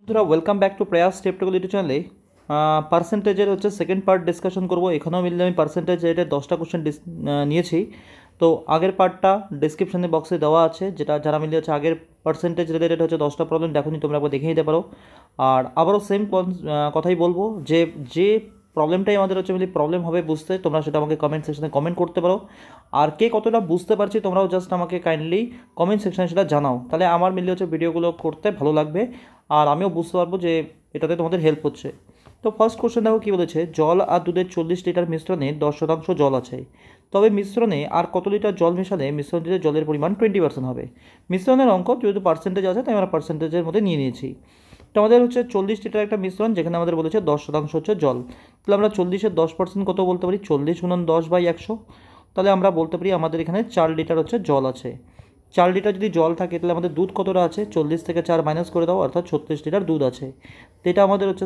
বন্ধুরা welcome back to প্রয়াস স্টেপটেবল YouTube চ্যানেলে পার্সেন্টেজের হচ্ছে সেকেন্ড পার্ট ডিসকাশন করব। এখানেও মিললে আমি পার্সেন্টেজ রেটের 10টা কোশ্চেন নিয়েছি। তো আগের পার্টটা ডিসক্রিপশনে বক্সে দেওয়া আছে, যেটা যারা মিলে হচ্ছে আগের পার্সেন্টেজ রিলেটেড হচ্ছে 10টা প্রবলেম দেখুনি, তোমরা একবার দেখে নিতে পারো। আর আবারও সেম কথাই বলবো যে যে প্রবলেমটাই আমাদের হচ্ছে মিলি প্রবলেম হবে বুঝতে, তোমরা সেটা আমাকে কমেন্ট সেকশনে কমেন্ট করতে পারো। আর কে কতটা বুঝতে পারছি তোমরাও জাস্ট আমাকে কাইন্ডলি কমেন্ট সেকশনে সেটা জানাও, তাহলে আমার মিলে হচ্ছে ভিডিওগুলো করতে ভালো লাগবে আর আমিও বুঝতে পারবো যে এটাতে তোমাদের হেল্প হচ্ছে। তো ফার্স্ট কোশ্চেন দেখো কী বলেছে, জল আর দুধের 40 লিটার মিশ্রণে 10% জল আছে, তবে মিশ্রণে আর কত লিটার জল মেশালে মিশ্রণটিতে জলের পরিমাণ 20% হবে। মিশ্রণের অঙ্ক যেহেতু পার্সেন্টেজ আছে তাই আমরা পার্সেন্টেজের মধ্যে নিয়ে নিয়েছি। তো আমাদের হচ্ছে 40 লিটার একটা মিশ্রণ, যেখানে আমাদের বলেছে 10% হচ্ছে জল, তাহলে আমরা 40-এর 10% কত বলতে পারি, 40 × 10/100। তাহলে আমরা বলতে পারি আমাদের এখানে 4 লিটার হচ্ছে জল আছে। 4 লিটার যদি জল থাকে তাহলে আমাদের দুধ কতটা আছে, 40 থেকে 4 মাইনাস করে দাও, অর্থাৎ 36 লিটার দুধ আছে। তো এটা আমাদের হচ্ছে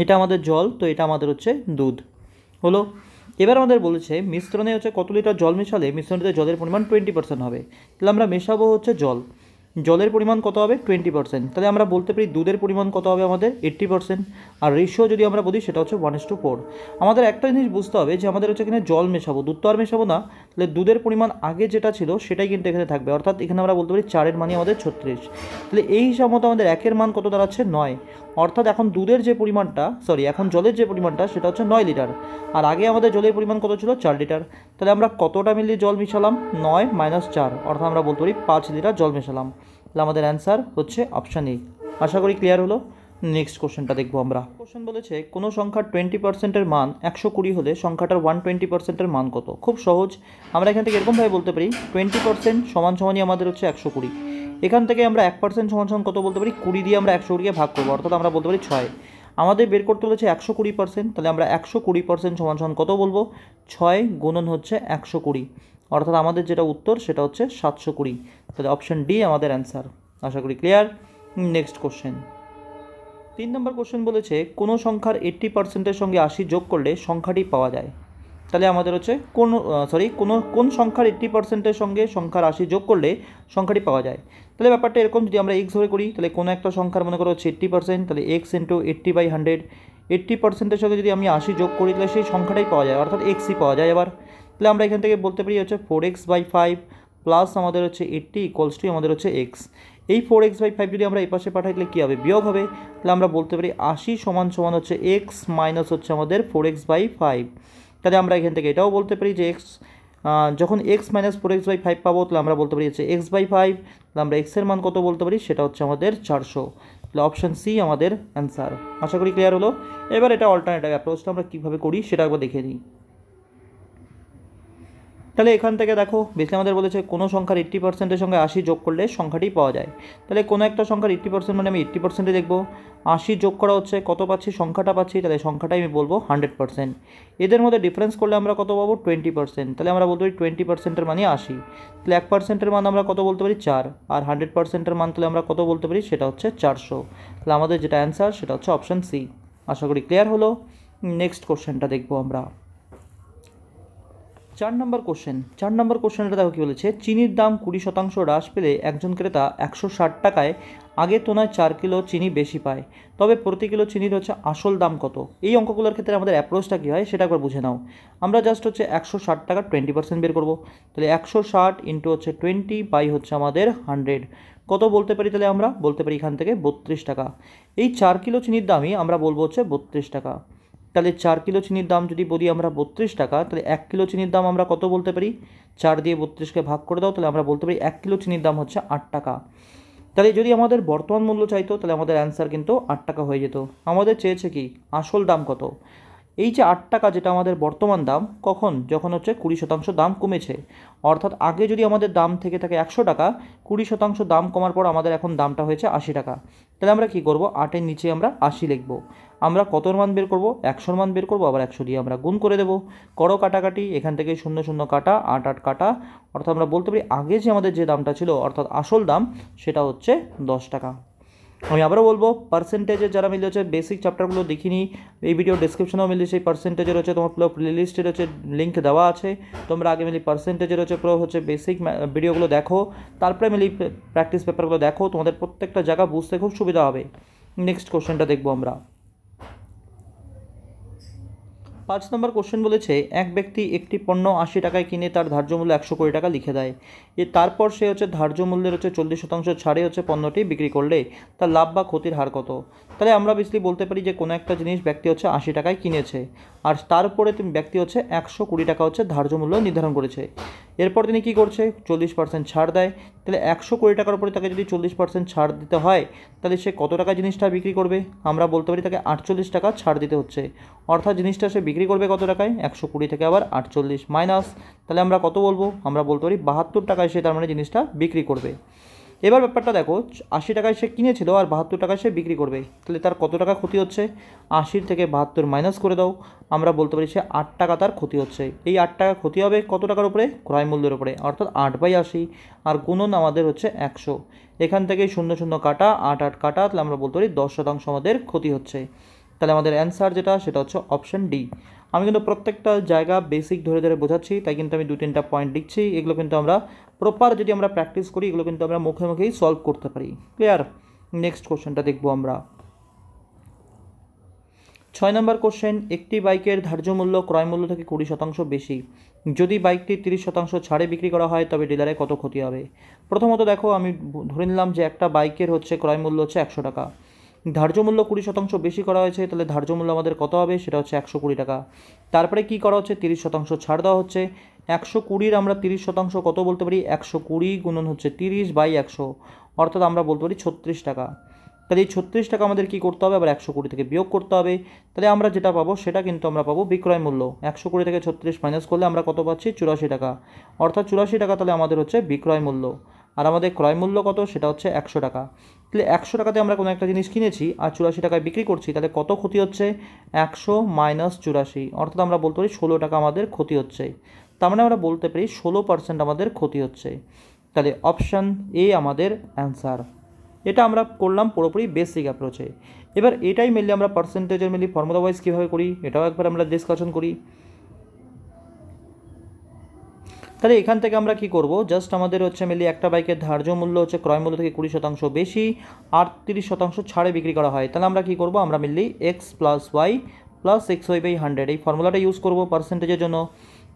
এটা আমাদের জল, তো এটা আমাদের হচ্ছে দুধ হলো। এবার আমাদের বলেছে মিশ্রণে হচ্ছে কত লিটার জল মেশালে মিশ্রণটিতে জলের পরিমাণ 20% হবে। তাহলে আমরা মেশাবো হচ্ছে জলের পরিমাণ কত হবে 20%, তাহলে আমরা বলতে পারি দুধের পরিমাণ কত হবে আমাদের 80%। আর রেশিও যদি আমরা বলি সেটা হচ্ছে 1:4। আমাদের একটা জিনিস বুঝতে হবে যে আমাদের হচ্ছে এখানে জল মেশাবো, দুধ তো আর মেশাবো না, তাহলে দুধের পরিমাণ আগে যেটা ছিল সেটাই কিন্তু এখানে থাকবে, অর্থাৎ এখানে আমরা বলতে পারি 4-এর মানই আমাদের 36। তাহলে এই হিসাব মতো আমাদের 1-এর মান কত দাঁড়াচ্ছে 9, অর্থাৎ এখন দুধের যে পরিমাণটা এখন জলের যে পরিমাণটা সেটা হচ্ছে 9 লিটার, আর আগে আমাদের জলের পরিমাণ কত ছিল 4 লিটার। তাহলে আমরা কতটা মিলি জল মিশালাম, 9 - 4, অর্থাৎ আমরা বলতে পারি 5 লিটার জল মেশালাম। তাহলে আমাদের অ্যান্সার হচ্ছে অপশান এ। আশা করি ক্লিয়ার হলো। নেক্সট কোশ্চেনটা দেখবো আমরা। কোশ্চেন বলেছে কোনো সংখ্যার 20%-এর মান 120 হলে সংখ্যাটার 120%-এর মান কত। খুব সহজ, আমরা এখান থেকে এরকমভাবে বলতে পারি 20% সমানই আমাদের হচ্ছে 120। এখান থেকে আমরা 1% সমান কত বলতে পারি, 20 দিয়ে আমরা 120কে ভাগ করবো, অর্থাৎ আমরা বলতে পারি 6। আমাদের বের করতে বলেছে 120%, তাহলে আমরা 120% সমান কত বলবো, 6 গুণন হচ্ছে 120, অর্থাৎ আমাদের যেটা উত্তর সেটা হচ্ছে 720। তাহলে অপশন ডি আমাদের অ্যান্সার। আশা করি ক্লিয়ার। নেক্সট কোশ্চেন 3 নম্বর কোশ্চেন বলেছে কোনো সংখ্যার 80%-এর সঙ্গে 80 যোগ করলে সংখ্যাটি পাওয়া যায়। তাহলে আমাদের হচ্ছে কোন সংখ্যার 80%-এর সঙ্গে সংখ্যার 80 যোগ করলে সংখ্যাটি পাওয়া যায়। তাহলে ব্যাপারটা এরকম, যদি আমরা এক্স ধরে করি তাহলে কোনো একটা সংখ্যার মনে করো হচ্ছে 80%, তাহলে এক্স ইন্টু 80/100, 80%-এর সঙ্গে যদি আমি 80 যোগ করি তাহলে সেই সংখ্যাটাই পাওয়া যায়, অর্থাৎ এক্সই পাওয়া যায়। এবার তাহলে আমরা এখান থেকে বলতে পারি হচ্ছে 4x/5 প্লাস আমাদের হচ্ছে 80 = আমাদের হচ্ছে এক্স। এই 4x/5 যদি আমরা এই পাশে পাঠাই তাহলে কী হবে, বিয়োগ হবে। তাহলে আমরা বলতে পারি 80 সমান হচ্ছে এক্স মাইনাস হচ্ছে আমাদের 4x/5। তাহলে আমরা এখান থেকে এটাও বলতে পারি যে এক্স যখন এক্স মাইনাস 4x/5 পাবো তাহলে আমরা বলতে পারি হচ্ছে x/5, তাহলে আমরা এক্সের মান কত বলতে পারি সেটা হচ্ছে আমাদের 400। তাহলে অপশান সি আমাদের অ্যান্সার। আশা করি ক্লিয়ার হলো। এবার এটা অল্টারনেটিভ অ্যাপ্রোচটা আমরা কীভাবে করি সেটা একবার দেখে নিই। তাহলে এখান থেকে দেখো বেশি আমাদের বলেছে কোনো সংখ্যার 80%-এর সঙ্গে 80 যোগ করলে সংখ্যাটি পাওয়া যায়। তাহলে কোনো একটা সংখ্যার 80% মানে আমি 80%-এ দেখবো, 80 যোগ করা হচ্ছে কত পাচ্ছি, সংখ্যাটা পাচ্ছি, তাহলে সংখ্যাটাই আমি বলবো 100%। এদের মধ্যে ডিফারেন্স করলে আমরা কত পাবো 20%, তাহলে আমরা বলতে পারি 20%-এর মানে 80। তাহলে 1%-এর মান আমরা কত বলতে পারি 4, আর 100%-এর মান তাহলে আমরা কত বলতে পারি সেটা হচ্ছে 400। তাহলে আমাদের যেটা অ্যান্সার সেটা হচ্ছে অপশান সি। আশা করি ক্লিয়ার হলো। নেক্সট কোশ্চেনটা দেখবো আমরা। 4 নম্বর কোশ্চেনটা দেখো কী বলেছে, চিনির দাম 20% হ্রাস পেলে একজন ক্রেতা 160 টাকায় আগের তুলনায় 4 কিলো চিনি বেশি পায়, তবে প্রতি কিলো চিনির হচ্ছে আসল দাম কত। এই অঙ্কগুলোর ক্ষেত্রে আমাদের অ্যাপ্রোচটা কী হয় সেটা একবার বুঝে নাও। আমরা জাস্ট হচ্ছে 160 টাকার 20% বের করবো, তাহলে 160 ইন্টু হচ্ছে 20 বাই হচ্ছে আমাদের 100 কত বলতে পারি, তাহলে আমরা বলতে পারি এখান থেকে 32 টাকা। এই 4 কিলো চিনির দামই আমরা বলবো হচ্ছে 32 টাকা। তাহলে 4 কিলো চিনির দাম যদি বলি আমরা 32 টাকা, তাহলে 1 কিলো চিনির দাম আমরা কত বলতে পারি, 4 দিয়ে 32কে ভাগ করে দাও, তাহলে আমরা বলতে পারি 1 কিলো চিনির দাম হচ্ছে 8 টাকা। তাহলে যদি আমাদের বর্তমান মূল্য চাইতো তাহলে আমাদের অ্যান্সার কিন্তু 8 টাকা হয়ে যেত। আমাদের চেয়েছে কি আসল দাম কত। এই যে 8 টাকা যেটা আমাদের বর্তমান দাম, কখন, যখন হচ্ছে 20% দাম কমেছে, অর্থাৎ আগে যদি আমাদের দাম থেকে থাকে 100 টাকা, 20% দাম কমার পর আমাদের এখন দামটা হয়েছে 80 টাকা। তাহলে আমরা কি করব, 8-এর নিচে আমরা 80 লিখব। আমরা কতর মান বের করব, 100-র মান বের করব, আবার 100 দিয়ে আমরা গুণ করে দেবো। করো কাটাকাটি, এখান থেকে 0 0 কাটা, 8 8 কাটা, অর্থাৎ আমরা বলতে পারি আগে যে আমাদের যে দামটা ছিল অর্থাৎ আসল দাম সেটা হচ্ছে 10 টাকা। আমি আবারও বলবো, পার্সেন্টেজের যারা মিলে হচ্ছে বেসিক চ্যাপ্টারগুলো দেখিনি, এই ভিডিও ডিসক্রিপশনেও মিলে সেই পার্সেন্টেজের হচ্ছে তোমার পুরো প্লেলিস্টের হচ্ছে লিঙ্ক দেওয়া আছে। তোমরা আগে মিলি পার্সেন্টেজের হচ্ছে পুরো হচ্ছে বেসিক ভিডিওগুলো দেখো, তারপরে মিলি প্র্যাকটিস পেপারগুলো দেখো, তোমাদের প্রত্যেকটা জায়গা বুঝতে খুব সুবিধা হবে। নেক্সট কোশ্চেনটা দেখবো আমরা। 5 নম্বর কোশ্চেন বলেছে, এক ব্যক্তি একটি পণ্য 80 টাকায় কিনে তার ধার্য মূল্য 100 কোটি টাকা লিখে দেয়। তারপর সে হচ্ছে ধার্য মূল্যের হচ্ছে 40% ছাড়ে হচ্ছে পণ্যটি বিক্রি করলে তার লাভ বা ক্ষতির হার কত? তাহলে আমরা বেসিক্যালি বলতে পারি যে কোনো একটা জিনিস ব্যক্তি হচ্ছে 80 টাকায় কিনেছে, আর তারপরে তুমি ব্যক্তি হচ্ছে 100 কোটি টাকা হচ্ছে ধার্য মূল্য নির্ধারণ করেছে। এরপর তিনি কী করছে, 40% ছাড় দেয়। তাহলে 100 কোটি টাকার উপরে তাকে যদি 40% ছাড় দিতে হয়, তাহলে সে কত টাকা জিনিসটা বিক্রি করবে? আমরা বলতে পারি তাকে 48 টাকা ছাড় দিতে হচ্ছে। অর্থাৎ জিনিসটা সে বিক্রি করবে কত টাকায়? 120 থেকে আবার 48 মাইনাস, তাহলে আমরা কত বলবো? আমরা বলতে পারি 72 টাকায় সে তার মানে জিনিসটা বিক্রি করবে। এবার ব্যাপারটা দেখো, 80 টাকায় সে কিনেছিল আর 72 টাকায় সে বিক্রি করবে, তাহলে তার কত টাকা ক্ষতি হচ্ছে? 80 থেকে 72 মাইনাস করে দাও, আমরা বলতে পারি সে 8 টাকা তার ক্ষতি হচ্ছে। এই 8 টাকা ক্ষতি হবে কত টাকার উপরে? ক্রয় মূল্যের উপরে, অর্থাৎ 8/80, আর গুণন আমাদের হচ্ছে 100। এখান থেকে 0 কাটা, 8 কাটা, তাহলে আমরা বলতে পারি 10% আমাদের ক্ষতি হচ্ছে। তাহলে আমাদের অ্যান্সার যেটা সেটা হচ্ছে অপশন ডি। আমি কিন্তু প্রত্যেকটা জায়গা বেসিক ধরে ধরে বোঝাচ্ছি, তাই কিন্তু আমি 2-3টা পয়েন্ট লিখছি। এগুলো কিন্তু আমরা প্রপার যদি আমরা প্র্যাকটিস করি, এগুলো কিন্তু আমরা মুখে মুখেই সলভ করতে পারি। ক্লিয়ার? নেক্সট কোশ্চেনটা দেখবো আমরা। 6 নম্বর কোশ্চেন, একটি বাইকের ধার্য মূল্য ক্রয় মূল্য থেকে 20% বেশি। যদি বাইকটি 30% ছাড়ে বিক্রি করা হয় তবে ডিলারে কত ক্ষতি হবে? প্রথমত দেখো, আমি ধরে নিলাম যে একটা বাইকের হচ্ছে ক্রয় মূল্য হচ্ছে 100 টাকা, ধার্য মূল্য 20% বেশি করা হয়েছে, তাহলে ধার্য মূল্য আমাদের কত হবে? সেটা হচ্ছে 120 টাকা। তারপরে কি করা হচ্ছে? 30% ছাড় দেওয়া হচ্ছে। 120-র আমরা 30% কত বলতে পারি? 120 গুণন হচ্ছে 30/100, অর্থাৎ আমরা বলতে পারি 36 টাকা। তাহলে এই 36 টাকা আমাদের কী করতে হবে? আবার 120 থেকে বিয়োগ করতে হবে। তাহলে আমরা যেটা পাবো সেটা কিন্তু আমরা পাবো বিক্রয় মূল্য। 120 থেকে 36 মাইনাস করলে আমরা কত পাচ্ছি? 84 টাকা, অর্থাৎ 84 টাকা তাহলে আমাদের হচ্ছে বিক্রয় মূল্য। আর আমাদের ক্রয় মূল্য কত? সেটা হচ্ছে 100 টাকা। তাহলে 100 টাকাতে আমরা কোনো একটা জিনিস কিনেছি আর 84 টাকায় বিক্রি করছি, তাহলে কত ক্ষতি হচ্ছে? 100 মাইনাস 84, অর্থাৎ আমরা বলতে পারি 16 টাকা আমাদের ক্ষতি হচ্ছে। তার মানে আমরা বলতে পারি 16% আমাদের ক্ষতি হচ্ছে। তাহলে অপশান এ আমাদের অ্যান্সার। এটা আমরা করলাম পুরোপুরি বেসিক অ্যাপ্রোচে। এবার এটাই মেনলি আমরা পার্সেন্টেজের মেনলি ফর্মুলা ওয়াইজ কীভাবে করি এটাও একবার আমরা ডিসকাশন করি। তাহলে এখান থেকে আমরা কি করব, জাস্ট আমাদের হচ্ছে মেনলি একটা বাইকের ধার্য মূল্য হচ্ছে ক্রয় মূল্য থেকে 20% বেশি আর 30% ছাড়ে বিক্রি করা হয়, তাহলে আমরা কি করব, আমরা mainly X plus Y plus XY/100 এই ফর্মুলাটা ইউজ করব পার্সেন্টেজের জন্য।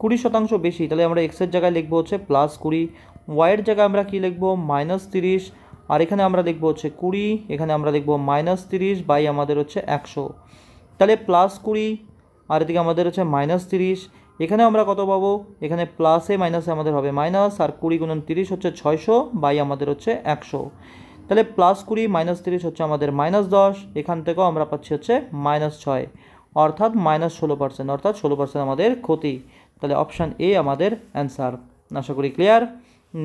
20% বেশি, তাহলে আমরা এক্সের জায়গায় লিখবো হচ্ছে +20, ওয়াইয়ের জায়গায় আমরা কি লিখবো? -30, আর এখানে আমরা লিখবো হচ্ছে 20, এখানে আমরা লিখবো -30 বাই আমাদের হচ্ছে 100। তাহলে +20 আর এদিকে আমাদের হচ্ছে -30, এখানে আমরা কত পাবো? এখানে প্লাসে মাইনাসে আমাদের হবে মাইনাস, আর 20 গুণন 30 হচ্ছে 600 বাই আমাদের হচ্ছে 100। তাহলে +20 -30 হচ্ছে আমাদের -10, এখান থেকেও আমরা পাচ্ছি হচ্ছে -6, অর্থাৎ -16%, অর্থাৎ 16% আমাদের ক্ষতি। তাহলে অপশান এ আমাদের অ্যান্সার। আশা করি ক্লিয়ার।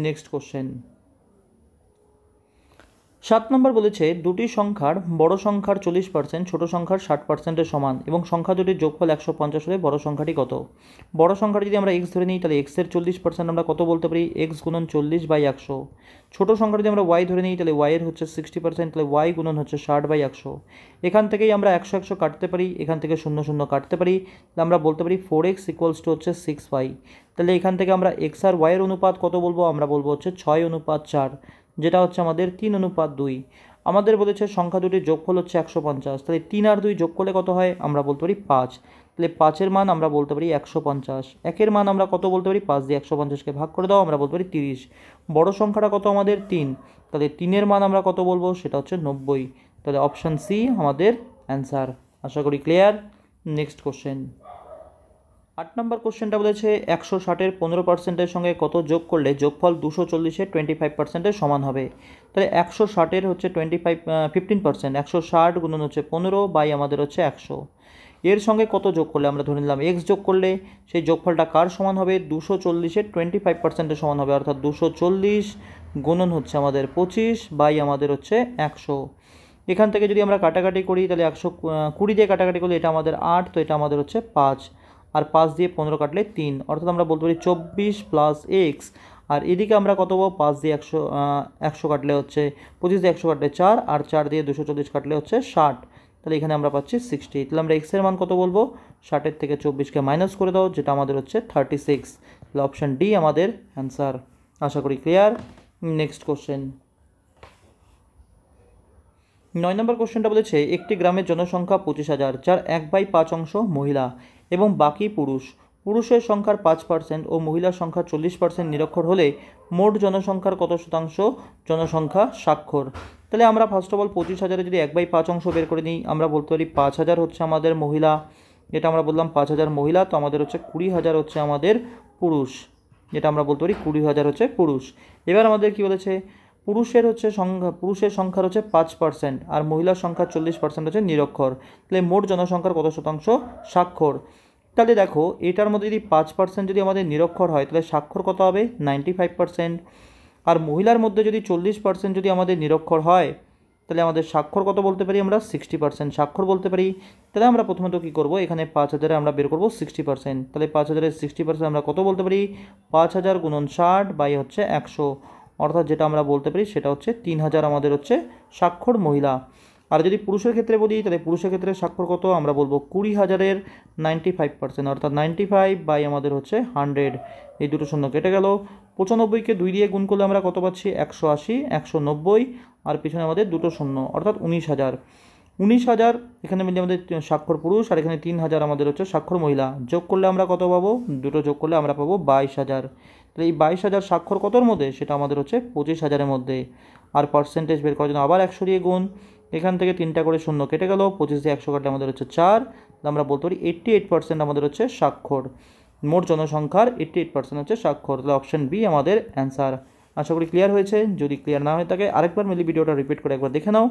Next question. 7 নম্বর বলেছে, দুটি সংখ্যার বড় সংখ্যার 40% ছোট সংখ্যার 60%-এর সমান এবং সংখ্যা দুটির যোগফল 150 হলে বড় সংখ্যাটি কত? বড় সংখ্যাটি যদি আমরা এক্স ধরে নিই, তাহলে এক্সের 40% আমরা কত বলতে পারি? এক্স গুণন 40/100। ছোটো সংখ্যাটি যদি আমরা ওয়াই ধরে নিই, তাহলে ওয়াইয়ের হচ্ছে 60%, তাহলে ওয়াই গুণন হচ্ছে 60/100। এখান থেকেই আমরা 100 কাটতে পারি, এখান থেকে 0 কাটতে পারি, তাহলে আমরা বলতে পারি 4x = হচ্ছে 6y। তাহলে এখান থেকে আমরা এক্স আর ওয়াইয়ের অনুপাত কত বলবো? আমরা বলবো হচ্ছে 6:4, যেটা হচ্ছে আমাদের 3:2। আমাদের বলেছে সংখ্যা দুটির যোগফল হচ্ছে 150, তাহলে 3 আর 2 যোগ করলে কত হয়? আমরা বলতে পারি 5। তাহলে 5-এর মান আমরা বলতে পারি 150, 1-এর মান আমরা কত বলতে পারি? 5 দিয়ে 150কে ভাগ করে দাও, আমরা বলতে পারি 30। বড় সংখ্যাটা কত আমাদের? 3, তাহলে 3-এর মান আমরা কত বলবো? সেটা হচ্ছে 90। তাহলে অপশান সি আমাদের অ্যান্সার। আশা করি ক্লিয়ার। Next question. 8 নম্বর কোশ্চেনটা বলেছে, 160-এর 15%-এর সঙ্গে কত যোগ করলে যোগফল 240-এর 25%-এর সমান হবে? তাহলে 160-এর হচ্ছে 15%, 160 গুণন হচ্ছে 15 বাই আমাদের হচ্ছে 100। এর সঙ্গে কত যোগ করলে? আমরা ধরে নিলাম এক্স যোগ করলে সেই যোগফলটা কার সমান হবে? 240-এর 25%-এর সমান হবে, অর্থাৎ 240 গুণন হচ্ছে আমাদের 25 বাই আমাদের হচ্ছে 100। এখান থেকে যদি আমরা কাটাকাটি করি, তাহলে 120 দিয়ে কাটাকাটি করলে এটা আমাদের 8, তো এটা আমাদের হচ্ছে 5, আর 5 দিয়ে 15 কাটলে 3, অর্থাৎ আমরা বলতে পারি 24 + x। আর এদিকে আমরা কত পাবো, 5 দিয়ে 100 কাটলে হচ্ছে 25 দিয়ে 100 কাটলে 4, আর 4 দিয়ে 240 কাটলে হচ্ছে 60, তাহলে এখানে আমরা পাচ্ছি 60। তাহলে আমরা এক্সের মান কত বলবো, 60 থেকে 24কে মাইনাস করে দাও, যেটা আমাদের হচ্ছে 36। তাহলে অপশান ডি আমাদের অ্যান্সার। আশা করি ক্লিয়ার। নেক্সট কোশ্চেন, 9 নম্বর কোশ্চেনটা বলেছে একটি গ্রামের জনসংখ্যা 25,000, যার 1/5 অংশ মহিলা এবং বাকি পুরুষ। পুরুষের সংখ্যার 5% ও মহিলার সংখ্যার 40% নিরক্ষর হলে মোট জনসংখ্যার কত শতাংশ জনসংখ্যা স্বাক্ষর। তাহলে আমরা ফার্স্ট অফ অল 25,000-এ যদি 1/5 অংশ বের করে নিই, আমরা বলতে পারি 5,000 হচ্ছে আমাদের মহিলা, এটা আমরা বললাম 5,000 মহিলা, তো আমাদের হচ্ছে 20,000 হচ্ছে আমাদের পুরুষ, যেটা আমরা বলতে পারি 20,000 হচ্ছে পুরুষ। এবার আমাদের কি বলেছে, পুরুষের সংখ্যার হচ্ছে 5% আর মহিলার সংখ্যার 40% হচ্ছে নিরক্ষর, তাহলে মোট জনসংখ্যার কত শতাংশ স্বাক্ষর। তাহলে দেখো এটার মধ্যে যদি 5% যদি আমাদের নিরক্ষর হয় তাহলে স্বাক্ষর কত হবে, 95%। আর মহিলার মধ্যে যদি 40% যদি আমাদের নিরক্ষর হয় তাহলে আমাদের স্বাক্ষর কত বলতে পারি, আমরা 60% স্বাক্ষর বলতে পারি। তাহলে আমরা প্রথমত কী করবো, এখানে 5,000-এ আমরা বের করবো 60%, তাহলে 5,000-এর 60% আমরা কত বলতে পারি, 5,000 গুণন 60 বাই হচ্ছে 100, অর্থাৎ যেটা আমরা বলতে পারি সেটা হচ্ছে 3,000 আমাদের হচ্ছে স্বাক্ষর মহিলা। আর যদি পুরুষের ক্ষেত্রে বলি তাহলে পুরুষের ক্ষেত্রে স্বাক্ষর কত, আমরা বলবো 20,000-এর 95%, অর্থাৎ 95 বাই আমাদের হচ্ছে 100, এই দুটো শূন্য কেটে গেল। 95কে 2 দিয়ে গুণ করলে আমরা কত পাচ্ছি, 180, 190, আর পিছনে আমাদের দুটো শূন্য, অর্থাৎ 19,000 এখানে মিলে আমাদের স্বাক্ষর পুরুষ, আর এখানে 3,000 আমাদের হচ্ছে স্বাক্ষর মহিলা। যোগ করলে আমরা কত পাবো, দুটো যোগ করলে আমরা পাবো 22,000। তাহলে এই 22,000 স্বাক্ষর কতর মধ্যে, সেটা আমাদের হচ্ছে 25,000-এর মধ্যে। আর পার্সেন্টেজ বের করার জন্য আবার 100 দিয়ে গুণ, এখান থেকে 3টা করে শূন্য কেটে গেল, 25 দিয়ে 100 কাটলে আমাদের হচ্ছে 4, আমরা বলতে পারি 88% আমাদের হচ্ছে স্বাক্ষর। মোট জনসংখ্যার 88% হচ্ছে স্বাক্ষর, তাহলে অপশন বি আমাদের অ্যান্সার। আশা করি ক্লিয়ার হয়েছে। যদি ক্লিয়ার না হয়ে থাকে আরেকবার মিলি ভিডিওটা রিপিট করে একবার দেখে নাও,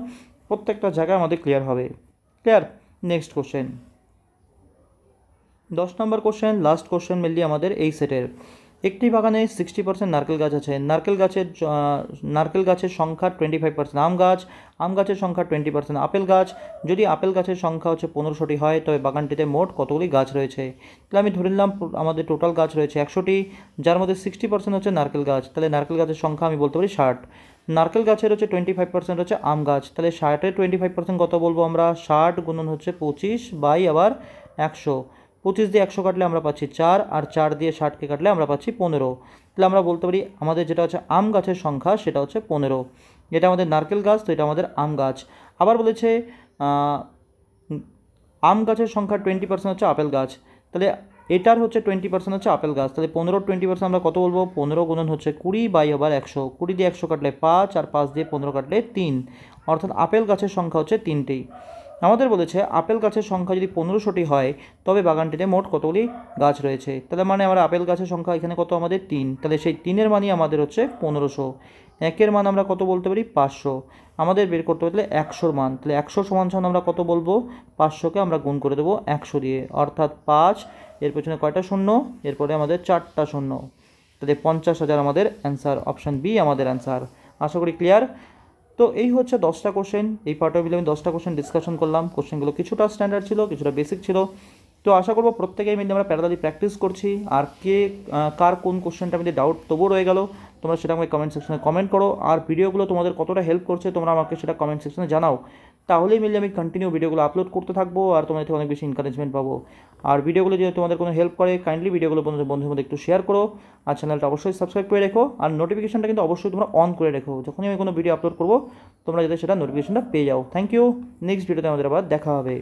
প্রত্যেকটা জায়গায় আমাদের ক্লিয়ার হবে। ক্লিয়ার। নেক্সট কোশ্চেন, 10 নম্বর কোশ্চেন, লাস্ট কোশ্চেন মেনলি আমাদের এই সেটের। একটি বাগানে 60% নারকেল গাছ আছে, নারকেল গাছের সংখ্যা 25% আম গাছের সংখ্যা 20% আপেল গাছ। যদি আপেল গাছের সংখ্যা হচ্ছে 1500টি হয় তবে বাগানটিতে মোট কতগুলি গাছ রয়েছে। তাহলে আমি ধরে নিলাম আমাদের টোটাল গাছ রয়েছে 100টি, যার মধ্যে 60% হচ্ছে নারকেল গাছ, তাহলে নারকেল গাছের সংখ্যা আমি বলতে পারি 60। নারকেল গাছের হচ্ছে 25% হচ্ছে আম গাছ, তাহলে 60-এর 25% কত বলবো আমরা, 60 গুণন হচ্ছে 25 বাই আবার 100। 25 দিয়ে 100 কাটলে আমরা পাচ্ছি 4, আর 4 দিয়ে 60কে কাটলে আমরা পাচ্ছি 15। তাহলে আমরা বলতে পারি আমাদের যেটা হচ্ছে আম গাছের সংখ্যা সেটা হচ্ছে 15। এটা আমাদের নারকেল গাছ, তো এটা আমাদের আম গাছ। আবার বলেছে আম গাছের সংখ্যা 20% হচ্ছে আপেল গাছ, তাহলে এটার হচ্ছে 20% হচ্ছে আপেল গাছ, তাহলে 15-20% আমরা কত বলবো, 15 গুণন হচ্ছে 20 বাই আবার 100। 20 দিয়ে 100 কাটলে 5, আর 5 দিয়ে 15 কাটলে 3, অর্থাৎ আপেল গাছের সংখ্যা হচ্ছে 3টি। আমাদের বলেছে আপেল গাছের সংখ্যা যদি 1500টি হয় তবে বাগানটিতে মোট কতগুলি গাছ রয়েছে। তাহলে মানে আমরা আপেল গাছের সংখ্যা এখানে কত আমাদের 3, তাহলে সেই 3-এর মানই আমাদের হচ্ছে 1500। 1-এর মান আমরা কত বলতে পারি, 500। আমাদের বের করতে হলে 100-র মান, তাহলে 100 সমান আমরা কত বলবো, 500কে আমরা গুণ করে দেবো 100 দিয়ে, অর্থাৎ 5, এর পেছনে কয়টা শূন্য, এরপরে আমাদের 4টা শূন্য, তাহলে 50,000 আমাদের অ্যান্সার। অপশান বি আমাদের অ্যান্সার। আশা করি ক্লিয়ার। তো এই হচ্ছে 10টা কোশ্চেন, এই পার্টে মিলে আমি 10টা কোশ্চেন ডিসকাশন করলাম। কোশ্চেনগুলো কিছুটা স্ট্যান্ডার্ড ছিল, কিছুটা বেসিক ছিল। তো আশা করবো প্রত্যেকেই মিলে আমরা প্যারালালি প্র্যাকটিস করছি। আর কার কোন কোশ্চেনটা মিলে ডাউট তবুও রয়ে গেল, তোমরা সেটা আমাকে কমেন্ট সেকশনে কমেন্ট করো। আর ভিডিওগুলো তোমাদের কতটা হেল্প করছে তোমরা আমাকে সেটা কমেন্ট সেকশনে জানাও, তাহলেই মিলে আমি কন্টিনিউ ভিডিওগুলো আপলোড করতে থাকবো আর তোমাদের থেকে অনেক বেশি এনকারেজমেন্ট পাবো। আর ভিডিওগুলো যদি তোমাদের কোনো হেল্প করে কাইন্ডলি ভিডিওগুলো বন্ধুদের মধ্যে একটু শেয়ার করো, আর চ্যানেলটা অবশ্যই সাবস্ক্রাইব করে রেখো, আর নোটিফিকেশনটা কিন্তু অবশ্যই তোমরা অন করে রেখো, যখনই আমি কোনো ভিডিও আপলোড করবো তোমরা যাতে সেটা নোটিফিকেশনটা পেয়ে যাও। Thank you. নেক্সট ভিডিওতে আমাদের আবার দেখা হবে।